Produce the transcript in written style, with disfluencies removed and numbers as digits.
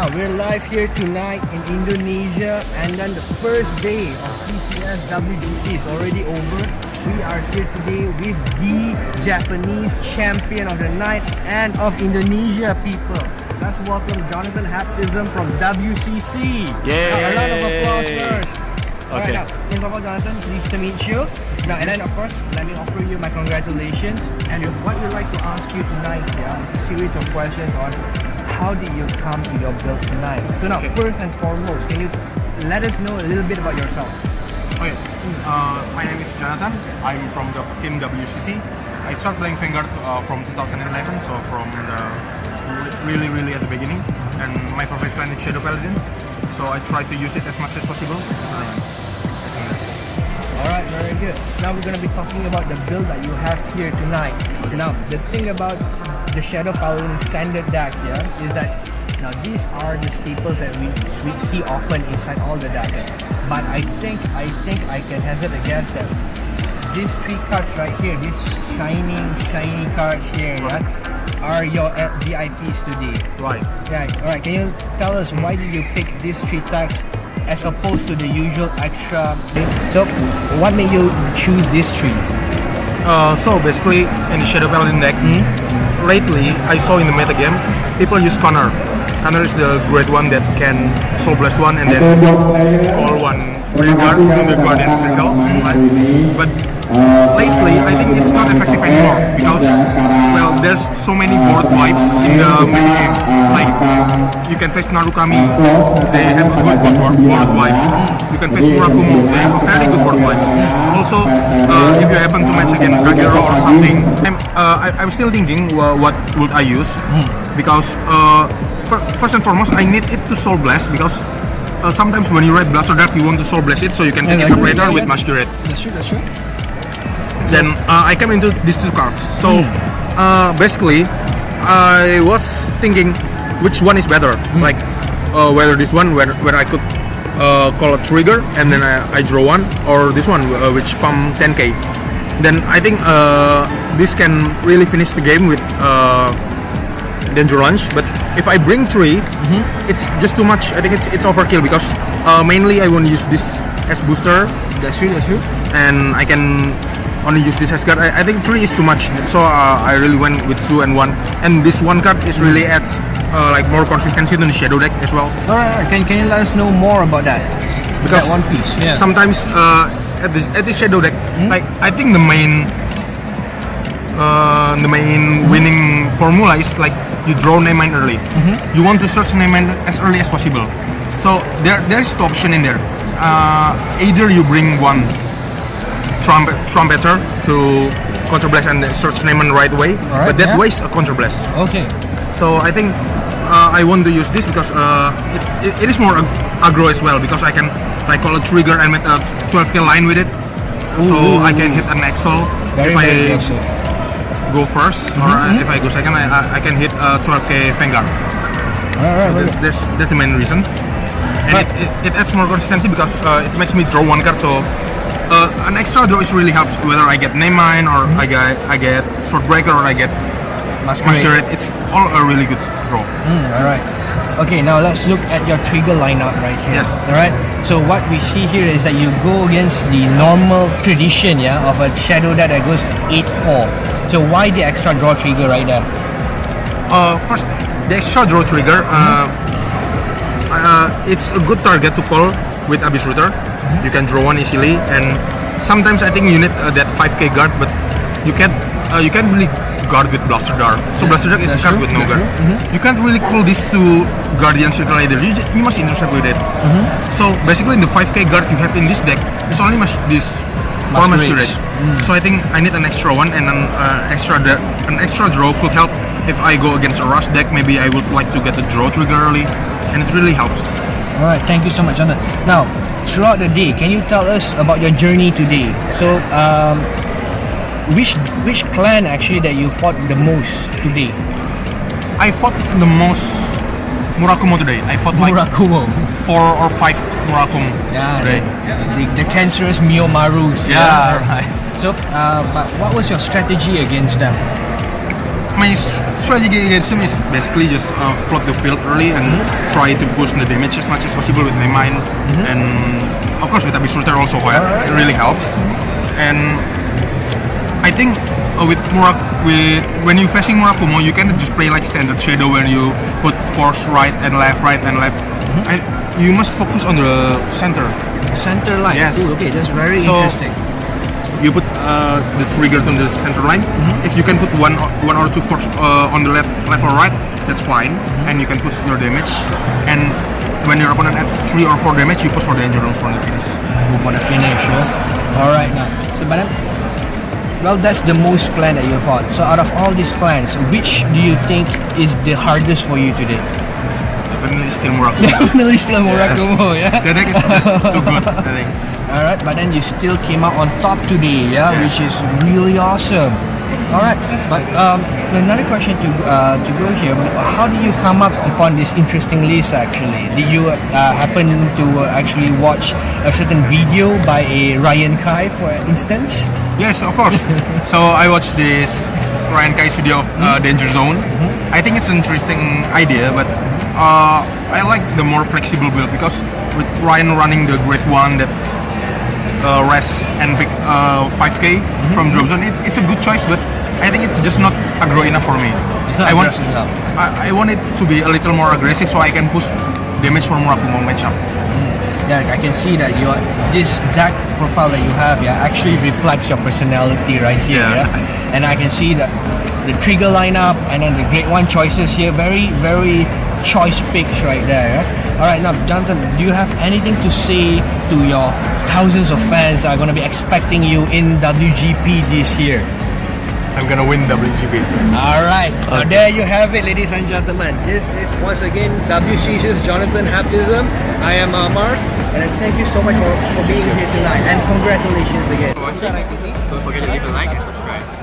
Now we're live here tonight in Indonesia, and then the first day of PCS WGP is already over. We are here today with the Japanese champion of the night and of Indonesia, people. Let's welcome Jonathan Haptism from WCC. Yay! Now, a lot of applause first. Okay. Alright, now, first of all, Jonathan, pleased to meet you. Now, and then of course, let me offer you my congratulations. And what we'd like to ask you tonight, is a series of questions on how did you come to your build tonight. So now, first and foremost, can you let us know a little bit about yourself? Okay, my name is Jonathan. I'm from the team WCC. I started playing Vanguard from 2011, so from the really at the beginning. And my favorite clan is Shadow Paladin, so I try to use it as much as possible. Alright, very good. Now we're going to be talking about the build that you have here tonight. Now, the thing about the Shadow Paladin standard deck, is that now these are the staples that we see often inside all the decks. But I think I can hazard a guess that these three cards right here, these shiny cards here, are your VIPs today. Right. Right. Alright, can you tell us why did you pick these three tags as opposed to the usual extra? So, what made you choose these three? So basically, in the Shadow Paladin deck, lately I saw in the meta game, people use Connor. Connor is the great one that can Soul Blast one and then call one Vanguard in the Guardian Circle. Right? But lately, I think it's not effective anymore because, well, there's so many board wipes in the meta game. Like, you can face Narukami, they have a good board wipes. You can face Murakumo, they have a very good board wipes. Also, if you happen to match against Kagero or something, I'm still thinking what would I use, because first and foremost, I need it to Soul Blast, because sometimes when you write Blaster Dart, you want to Soul Blast it so you can pick Interpreter with Masquerade. That's true. Then I came into these two cards. So basically, I was thinking which one is better. Like whether this one where I could call a trigger and then I draw one, or this one which pump 10k. Then I think this can really finish the game with Danger Launch. But if I bring three, it's just too much. I think it's overkill, because mainly I want to use this as booster. That's true. And I can only use this as card. I think 3 is too much, so I really went with 2 and 1. And this one card is really adds like more consistency to the Shadow deck as well. Alright, can you let us know more about that? Because that one piece. Yeah. Sometimes at this Shadow deck, like I think the main winning formula is like you draw name mine early. You want to search name mine as early as possible. So there's two option in there. Either you bring one trumpeter to counterblast and search name mine right away, but that wastes a counterblast. Okay. So I think I want to use this because it is more aggro as well, because I can like call a trigger and make a 12k line with it. So I can hit an Exo if I go first, or if I go second, I can hit 12k Vanguard. So that's the main reason. And it adds more consistency because it makes me draw one card. So an extra draw is really helps, whether I get name mine or I get Swordbreaker or I get Masquerade. It's all a really good draw. Alright. Okay, now let's look at your trigger lineup right here. Yes. Alright. So what we see here is that you go against the normal tradition, of a Shadow deck that goes 8-4. So why the extra draw trigger right there? First, the extra draw trigger. It's a good target to call with Abyss Router. You can draw one easily, and sometimes I think you need that 5k guard, but you can't really guard with Blaster Dart. So Blaster Dart is a card with no guard. You can't really call this to Guardian Circle either. You must intercept with it. So basically, the 5k guard you have in this deck is only this for Masquerade. So I think I need an extra one, and an extra draw could help if I go against a Rush deck. Maybe I would like to get the draw trigger early, and it really helps. Alright, thank you so much, Jonathan. Now, throughout the day, can you tell us about your journey today? So, which clan actually that you fought the most today? I fought the most Murakumo today. I fought like Murakumo. 4 or 5 Murakumo today. The cancerous Miyomarus. Yeah, right. So, but what was your strategy against them? my strategy against him is basically just flood the field early and try to push the damage as much as possible with my mind, and of course with Abyss Router also, it really helps. And I think when you're facing Murakumo, you can just play like standard Shadow where you put force right and left. You must focus on the center. Center line. Yes. Ooh, okay, that's very interesting. You put the trigger on the center line. If you can put one or two force on the left or right, that's fine, and you can push your damage. And when your opponent at 3 or 4 damage, you push for the danger rounds for the finish. Go for the finish. Yes. All right, now. So, but well, that's the most clan that you fought. So, out of all these clans, which do you think is the hardest for you today? Definitely still Murakumo. Definitely still Murakumo. Yeah. The deck is just too good, I think. All right, but then you still came out on top today, which is really awesome. All right, but another question to go here. How did you come up upon this interesting list? Actually, did you happen to actually watch a certain video by a Ryan Kai, for instance? Yes, of course. So I watched this Ryan Kai's video of Danger Zone. I think it's an interesting idea, but I like the more flexible build, because with Ryan running the Great One that rest and pick 5k from drop zone, it's a good choice, but I think it's just not aggro enough for me. It's not aggressive enough. I want it to be a little more aggressive so I can push damage from Murakumo matchup. Yeah, I can see that this deck profile that you have actually reflects your personality right here. Yeah? And I can see that the trigger lineup and then the Great One choices here, very, very choice picks right there. Yeah? Alright, now Jonathan, do you have anything to say to your thousands of fans that are going to be expecting you in WGP this year? I'm gonna win WGP. Alright, now there you have it, ladies and gentlemen. This is once again WCC's Jonathan Haptism. I am Amar, and thank you so much for being here tonight, and congratulations again. Don't forget to leave a like and subscribe.